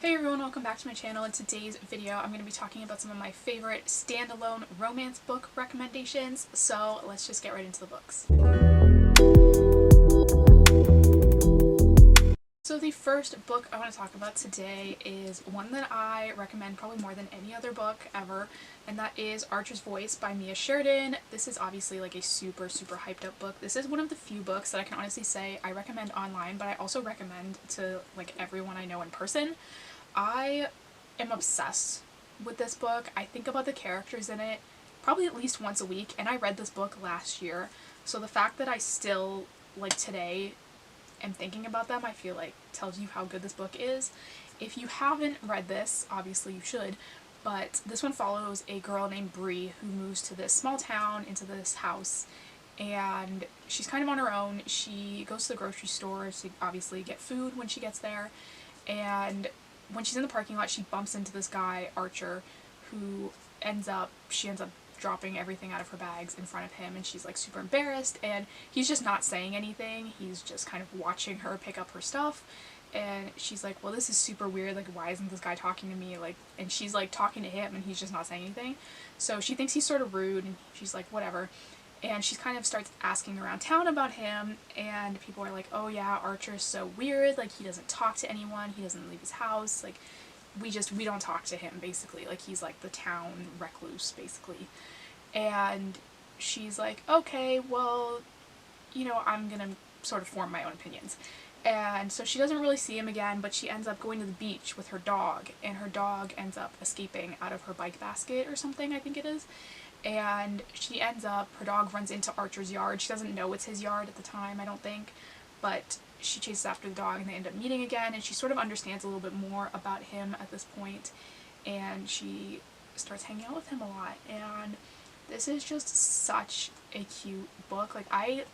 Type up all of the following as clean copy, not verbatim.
Hey everyone, welcome back to my channel. In today's video, I'm going to be talking about some of my favorite standalone romance book recommendations, so let's just get right into the books. So the first book I want to talk about today is one that I recommend probably more than any other book ever, and that is Archer's Voice by Mia Sheridan. This is obviously like a super hyped up book. This is one of the few books that I can honestly say I recommend online, but I also recommend to like everyone I know in person. I am obsessed with this book. I think about the characters in it probably at least once a week, and I read this book last year, so the fact that I still, like today, am thinking about them, I feel like tells you how good this book is. If you haven't read this, obviously you should, but this one follows a girl named Bree who moves to this small town, into this house, and she's kind of on her own. She goes to the grocery store to obviously get food when she gets there, and when she's in the parking lot, she bumps into this guy, Archer, who she ends up dropping everything out of her bags in front of him, and she's like super embarrassed, and he's just not saying anything. He's just kind of watching her pick up her stuff, and she's like, well, this is super weird, like why isn't this guy talking to me, like, and she's like talking to him and he's just not saying anything. So she thinks he's sort of rude, and she's like, whatever. And she kind of starts asking around town about him, and people are like, oh yeah, Archer's so weird, like he doesn't talk to anyone, he doesn't leave his house, like we don't talk to him, basically, like he's like the town recluse, basically. And she's like, okay, well, you know, I'm gonna sort of form my own opinions. And so she doesn't really see him again, but she ends up going to the beach with her dog, and her dog ends up escaping out of her bike basket or something, I think it is. And her dog runs into Archer's yard. She doesn't know it's his yard at the time, I don't think, but she chases after the dog and they end up meeting again, and she sort of understands a little bit more about him at this point, and she starts hanging out with him a lot. And this is just such a cute book. Like I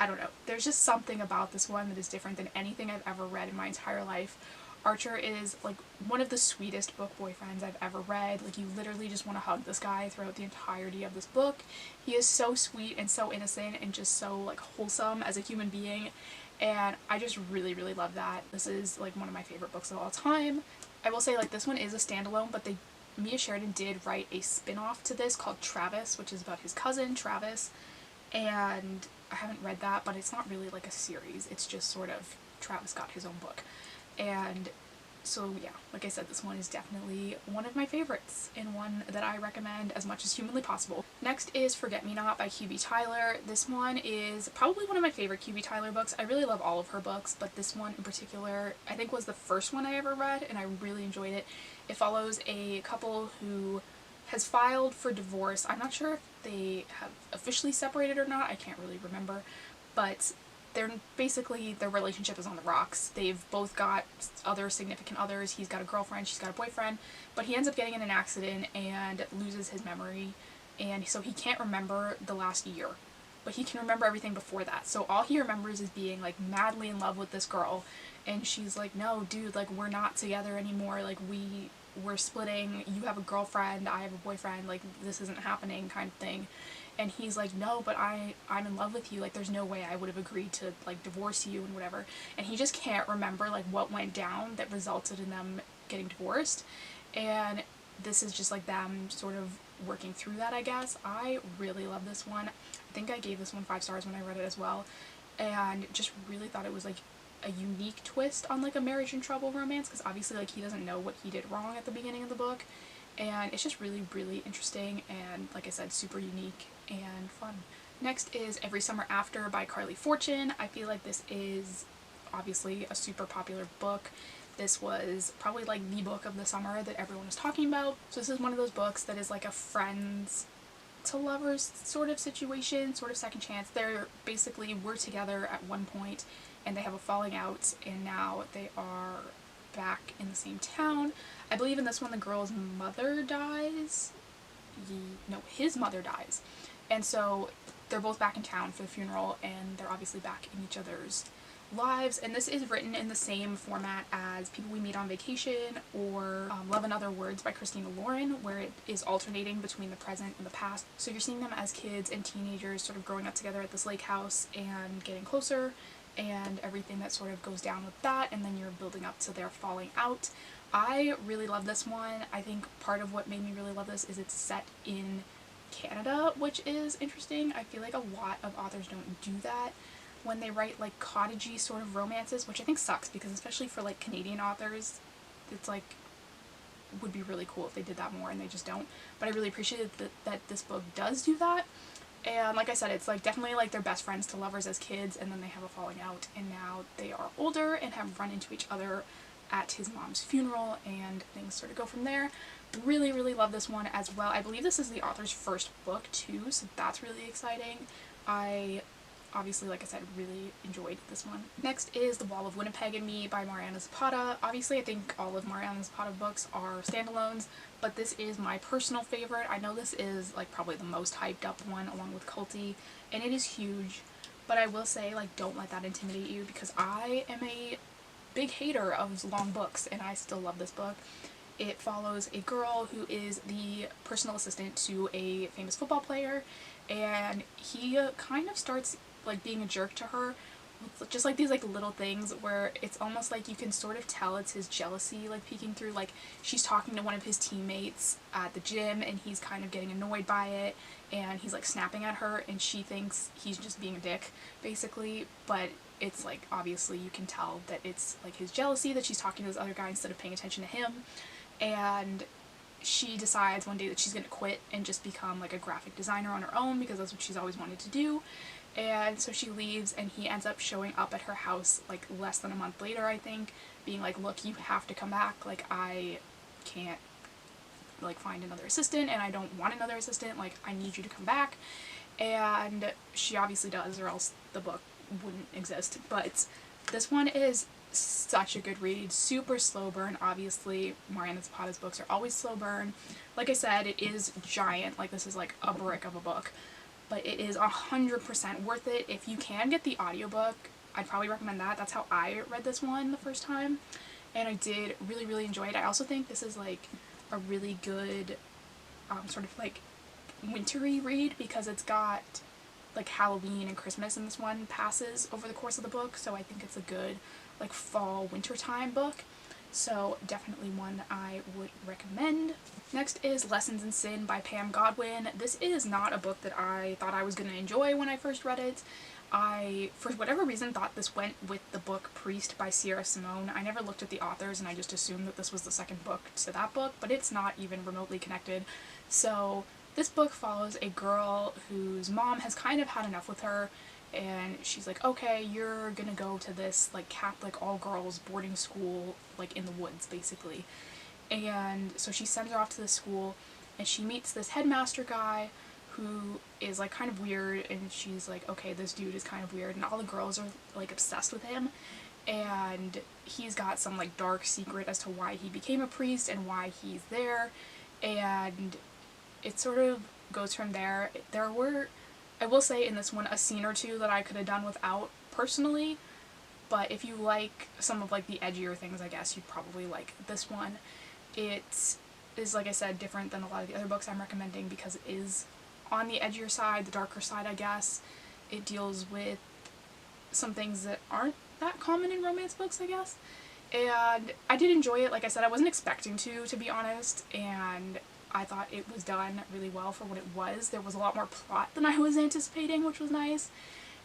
don't know, there's just something about this one that is different than anything I've ever read in my entire life. Archer is like one of the sweetest book boyfriends I've ever read. Like you literally just want to hug this guy throughout the entirety of this book. He is so sweet and so innocent and just so like wholesome as a human being, and I just really love that. This is like one of my favorite books of all time. I will say, like, this one is a standalone, but Mia Sheridan did write a spin-off to this called Travis, which is about his cousin Travis, and I haven't read that, but it's not really like a series, it's just sort of Travis got his own book. And so yeah, like I said, this one is definitely one of my favorites and one that I recommend as much as humanly possible. Next is Forget Me Not by QB Tyler. This one is probably one of my favorite QB Tyler books. I really love all of her books, but this one in particular I think was the first one I ever read, and I really enjoyed it. It follows a couple who has filed for divorce. I'm not sure if they have officially separated or not, I can't really remember, but their relationship is on the rocks. They've both got other significant others. He's got a girlfriend, she's got a boyfriend, but he ends up getting in an accident and loses his memory, and so he can't remember the last year, but he can remember everything before that. So all he remembers is being like madly in love with this girl, and she's like, no dude, like we're not together anymore, like we're splitting, you have a girlfriend, I have a boyfriend, like this isn't happening, kind of thing. And he's like, no, but I'm in love with you, like there's no way I would have agreed to like divorce you and whatever. And he just can't remember like what went down that resulted in them getting divorced. And this is just like them sort of working through that, I guess. I really love this one. I think I gave this one 5 stars when I read it as well, and just really thought it was like a unique twist on like a marriage in trouble romance, because obviously like he doesn't know what he did wrong at the beginning of the book, and it's just really interesting and, like I said, super unique and fun. Next is Every Summer After by Carley Fortune. I feel like this is obviously a super popular book. This was probably like the book of the summer that everyone was talking about. So this is one of those books that is like a friends to lovers sort of situation, sort of second chance. They're basically were together at one point and they have a falling out, and now they are back in the same town. I believe in this one the girl's mother dies. No, his mother dies. And so they're both back in town for the funeral, and they're obviously back in each other's lives. And this is written in the same format as People We Meet on Vacation or Love and Other Words by Christina Lauren, where it is alternating between the present and the past. So you're seeing them as kids and teenagers sort of growing up together at this lake house and getting closer, and everything that sort of goes down with that, and then you're building up to their falling out. I really love this one. I think part of what made me really love this is it's set in Canada, which is interesting. I feel like a lot of authors don't do that when they write like cottagey sort of romances, which I think sucks because especially for like Canadian authors, it's like would be really cool if they did that more, and they just don't. But I really appreciate that this book does do that. And like I said, it's like definitely like they're best friends to lovers as kids, and then they have a falling out, and now they are older and have run into each other at his mom's funeral, and things sort of go from there. Really, really love this one as well. I believe this is the author's first book too, so that's really exciting. I obviously, like I said, really enjoyed this one. Next is The Wall of Winnipeg and Me by Mariana Zapata. Obviously, I think all of Mariana Zapata books are standalones, but this is my personal favorite. I know this is like probably the most hyped up one along with Culty, and it is huge, but I will say, like, don't let that intimidate you because I am a big hater of long books, and I still love this book. It follows a girl who is the personal assistant to a famous football player, and he kind of starts like being a jerk to her with just like these like little things where it's almost like you can sort of tell it's his jealousy like peeking through. Like she's talking to one of his teammates at the gym and he's kind of getting annoyed by it, and he's like snapping at her and she thinks he's just being a dick basically, but it's like obviously you can tell that it's like his jealousy that she's talking to this other guy instead of paying attention to him. And she decides one day that she's going to quit and just become like a graphic designer on her own because that's what she's always wanted to do. And so she leaves, and he ends up showing up at her house like less than a month later, I think, being like, look, you have to come back, like I can't like find another assistant and I don't want another assistant, like I need you to come back. And she obviously does, or else the book wouldn't exist. But this one is such a good read, super slow burn. Obviously Mariana Zapata's books are always slow burn. Like I said, it is giant, like this is like a brick of a book, but it is 100% worth it. If you can get the audiobook, I'd probably recommend that. That's how I read this one the first time, and I did really, really enjoy it. I also think this is like a really good sort of like wintry read because it's got like Halloween and Christmas, and this one passes over the course of the book, so I think it's a good like fall wintertime book. So definitely one I would recommend. Next is Lessons in Sin by Pam Godwin. This is not a book that I thought I was going to enjoy when I first read it. I, for whatever reason, thought this went with the book Priest by Sierra Simone. I never looked at the authors and I just assumed that this was the second book to that book, but it's not even remotely connected. So this book follows a girl whose mom has kind of had enough with her, and she's like, okay, you're gonna go to this like Catholic all-girls boarding school like in the woods basically. And so she sends her off to this school, and she meets this headmaster guy who is like kind of weird, and she's like, okay, this dude is kind of weird, and all the girls are like obsessed with him, and he's got some like dark secret as to why he became a priest and why he's there, and it sort of goes from there. There were, I will say in this one, a scene or two that I could have done without personally, but if you like some of like the edgier things, I guess you'd probably like this one. It is, like I said, different than a lot of the other books I'm recommending because it is on the edgier side, the darker side, I guess. It deals with some things that aren't that common in romance books, I guess. And I did enjoy it. Like I said, I wasn't expecting to be honest, and I thought it was done really well for what it was. There was a lot more plot than I was anticipating, which was nice.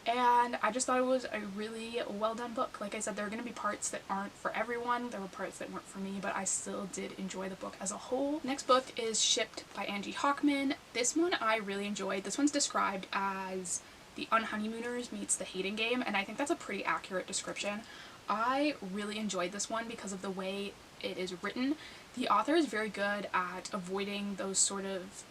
And I just thought it was a really well done book. Like I said, there are going to be parts that aren't for everyone. There were parts that weren't for me, but I still did enjoy the book as a whole. Next book is Shipped by Angie Hockman. This one I really enjoyed. This one's described as The Unhoneymooners meets The Hating Game, and I think that's a pretty accurate description. I really enjoyed this one because of the way it is written. The author is very good at avoiding those sort of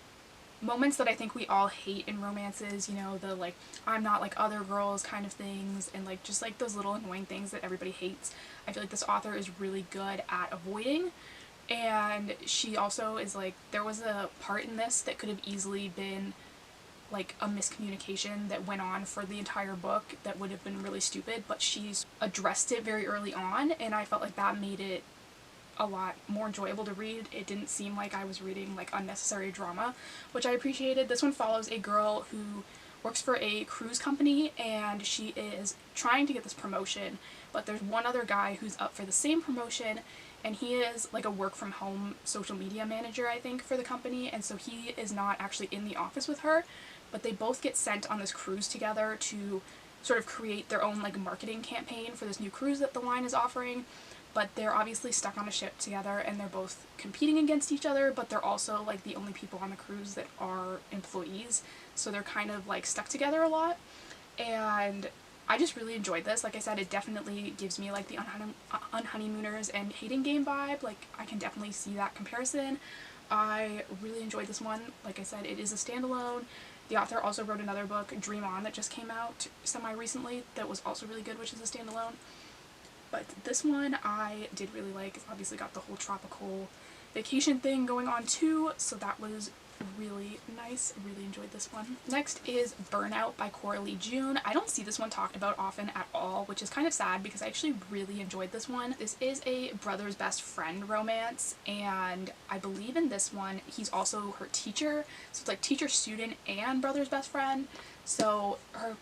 moments that I think we all hate in romances, you know, the like, I'm not like other girls kind of things, and like just like those little annoying things that everybody hates. I feel like this author is really good at avoiding, and she also is like, there was a part in this that could have easily been like a miscommunication that went on for the entire book that would have been really stupid, but she's addressed it very early on, and I felt like that made it a lot more enjoyable to read. It didn't seem like I was reading like unnecessary drama, which I appreciated. This one follows a girl who works for a cruise company, and she is trying to get this promotion, but there's one other guy who's up for the same promotion, and he is like a work from home social media manager, I think, for the company, and so he is not actually in the office with her, but they both get sent on this cruise together to sort of create their own like marketing campaign for this new cruise that the line is offering. But they're obviously stuck on a ship together, and they're both competing against each other, but they're also like the only people on the cruise that are employees, so they're kind of like stuck together a lot. And I just really enjoyed this. Like I said, it definitely gives me like the Unhoneymooners and Hating Game vibe. Like I can definitely see that comparison. I really enjoyed this one. Like I said, it is a standalone. The author also wrote another book, Dream On, that just came out semi-recently that was also really good, which is a standalone. But this one I did really like. It's obviously got the whole tropical vacation thing going on too, so that was really nice. I really enjoyed this one. Next is Burnout by Coralee June. I don't see this one talked about often at all, which is kind of sad because I actually really enjoyed this one. This is a brother's best friend romance, and I believe in this one he's also her teacher, so it's like teacher, student, and brother's best friend. So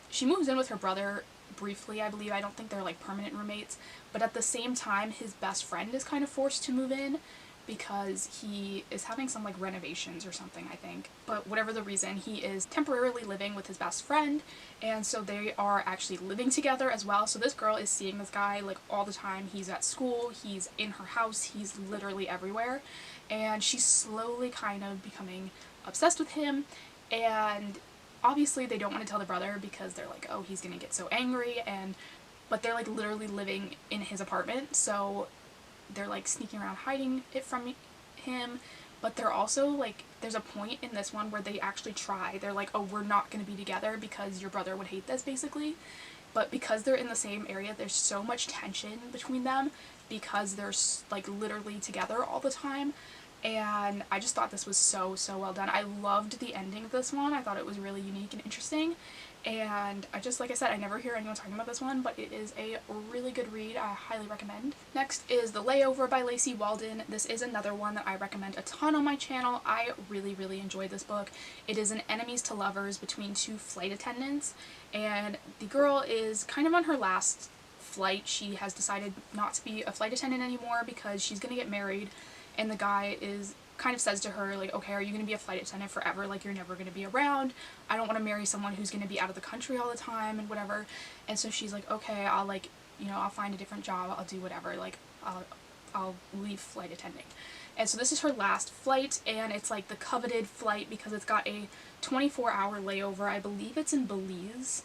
she moves in with her brother briefly, I believe. I don't think they're like permanent roommates, but at the same time his best friend is kind of forced to move in because he is having some like renovations or something, I think. But whatever the reason, he is temporarily living with his best friend, and so they are actually living together as well. So this girl is seeing this guy like all the time. He's at school, he's in her house, he's literally everywhere, and she's slowly kind of becoming obsessed with him. And obviously they don't want to tell the brother because they're like, oh, he's gonna get so angry, but they're like literally living in his apartment, so they're like sneaking around hiding it from him. But they're also like, there's a point in this one where they actually try. They're like, oh, we're not gonna be together because your brother would hate this, basically. But because they're in the same area, there's so much tension between them because they're like literally together all the time. And I just thought this was so well done. I loved the ending of this one. I thought it was really unique and interesting, and like I said, I never hear anyone talking about this one, but it is a really good read. I highly recommend. Next is The Layover by Lacie Waldon. This is another one that I recommend a ton on my channel. I really enjoyed this book. It is an enemies to lovers between two flight attendants, and the girl is kind of on her last flight. She has decided not to be a flight attendant anymore because she's gonna get married. And the guy kind of says to her, like, okay, are you going to be a flight attendant forever? Like, you're never going to be around. I don't want to marry someone who's going to be out of the country all the time and whatever. And so she's like, okay, I'll like, I'll find a different job. I'll do whatever. Like, I'll leave flight attending. And so this is her last flight, and it's like the coveted flight because it's got a 24-hour layover. I believe it's in Belize.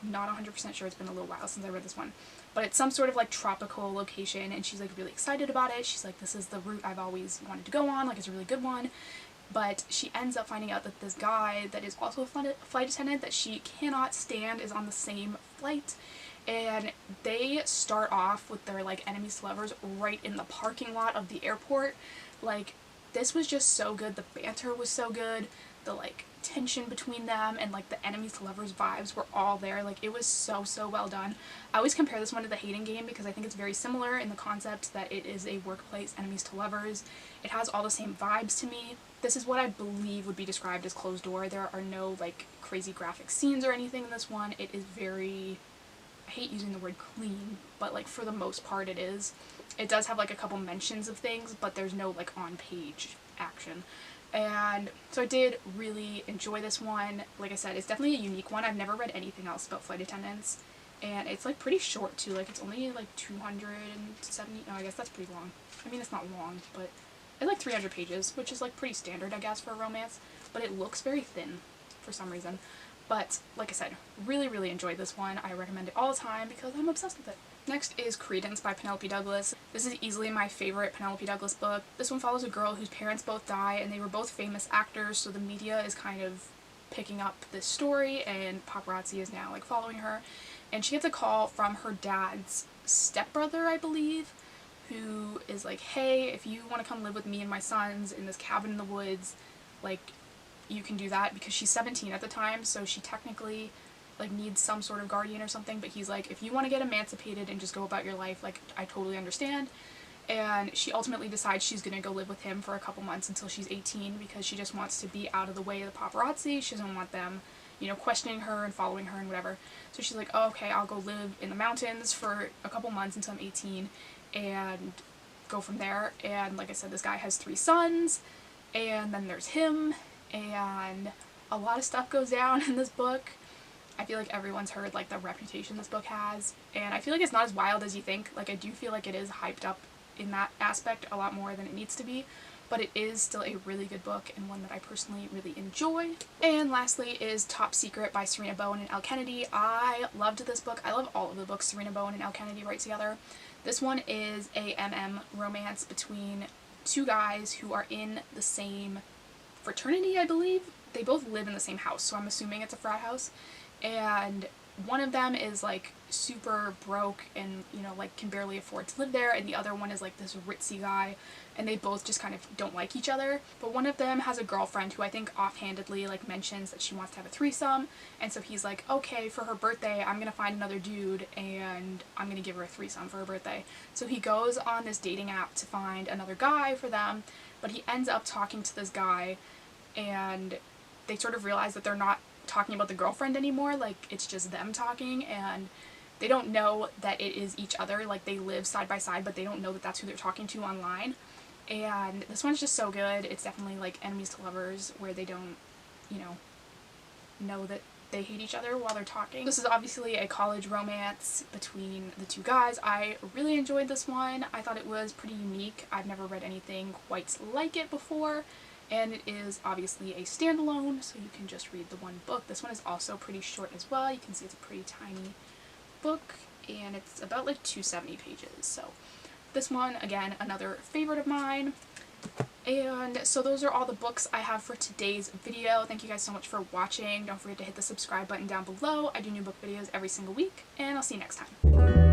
I'm not 100% sure. It's been a little while since I read this one. But it's some sort of like tropical location, and she's like really excited about it. She's like, this is the route I've always wanted to go on, like it's a really good one. But she ends up finding out that this guy that is also a flight attendant that she cannot stand is on the same flight. And they start off with their like enemies to lovers right in the parking lot of the airport. Like, this was just so good. The banter was so good. The like tension between them and like the enemies to lovers vibes were all there. Like, it was so well done. I always compare this one to The Hating Game because I think it's very similar in the concept that it is a workplace enemies to lovers. It has all the same vibes to me. This is what I believe would be described as closed door. There are no like crazy graphic scenes or anything in this one. It is very, I hate using the word clean, but like for the most part it is. It does have like a couple mentions of things, but there's no like on-page action. And so I did really enjoy this one. Like I said, it's definitely a unique one. I've never read anything else about flight attendants. And it's like pretty short too. Like, it's only like 270, no, I guess that's pretty long. I mean, it's not long, but it's like 300 pages, which is like pretty standard, I guess, for a romance. But it looks very thin for some reason. But like I said, really enjoyed this one. I recommend it all the time because I'm obsessed with it. Next is Credence by Penelope Douglas. This is easily my favorite Penelope Douglas book. This one follows a girl whose parents both die, and they were both famous actors, so the media is kind of picking up this story, and paparazzi is now like following her. And she gets a call from her dad's stepbrother, I believe, who is like, hey, if you want to come live with me and my sons in this cabin in the woods, like, you can do that, because she's 17 at the time, so she technically like needs some sort of guardian or something. But he's like, if you want to get emancipated and just go about your life, like, I totally understand. And she ultimately decides she's gonna go live with him for a couple months until she's 18 because she just wants to be out of the way of the paparazzi. She doesn't want them, you know, questioning her and following her and whatever. So she's like, oh, okay, I'll go live in the mountains for a couple months until I'm 18 and go from there. And like I said, this guy has 3 sons, and then there's him, and a lot of stuff goes down in this book. I feel like everyone's heard like the reputation this book has, and I feel like it's not as wild as you think. Like, I do feel like it is hyped up in that aspect a lot more than it needs to be, but it is still a really good book and one that I personally really enjoy. And lastly is Top Secret by Sarina, Bowen, and Elle Kennedy. I loved this book. I love all of the books Sarina, Bowen, and Elle Kennedy write together. This one is a MM romance between 2 guys who are in the same fraternity, I believe. They both live in the same house, so I'm assuming it's a frat house. And one of them is like super broke and, you know, like can barely afford to live there, and the other one is like this ritzy guy, and they both just kind of don't like each other. But one of them has a girlfriend who I think offhandedly like mentions that she wants to have a threesome, and so he's like, okay, for her birthday I'm gonna find another dude and I'm gonna give her a threesome for her birthday. So he goes on this dating app to find another guy for them, but he ends up talking to this guy, and they sort of realize that they're not talking about the girlfriend anymore. Like, it's just them talking, and they don't know that it is each other. Like, they live side by side, but they don't know that that's who they're talking to online. And this one's just so good. It's definitely like enemies to lovers, where they don't, you know that they hate each other while they're talking. This is obviously a college romance between the 2 guys. I really enjoyed this one. I thought it was pretty unique. I've never read anything quite like it before. And it is obviously a standalone, so you can just read the one book. This one is also pretty short as well. You can see it's a pretty tiny book, and it's about like 270 pages. So this one, again, another favorite of mine. And so those are all the books I have for today's video. Thank you guys so much for watching. Don't forget to hit the subscribe button down below. I do new book videos every single week, and I'll see you next time.